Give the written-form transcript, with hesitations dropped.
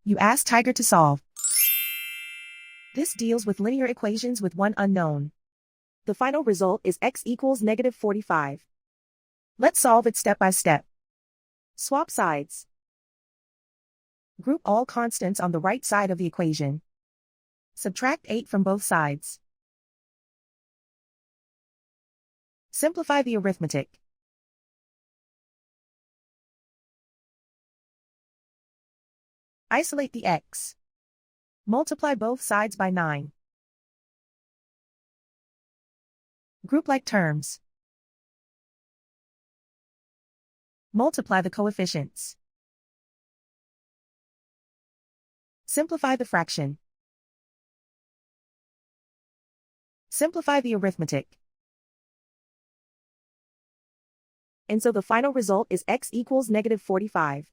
You ask Tiger to solve. This deals with linear equations with one unknown. The final result is x equals -45. Let's solve it step by step. Swap sides. Group all constants on the right side of the equation. Subtract 8 from both sides. Simplify the arithmetic. Isolate the x. Multiply both sides by 9. Group like terms. Multiply the coefficients. Simplify the fraction. Simplify the arithmetic. And so the final result is x equals -45.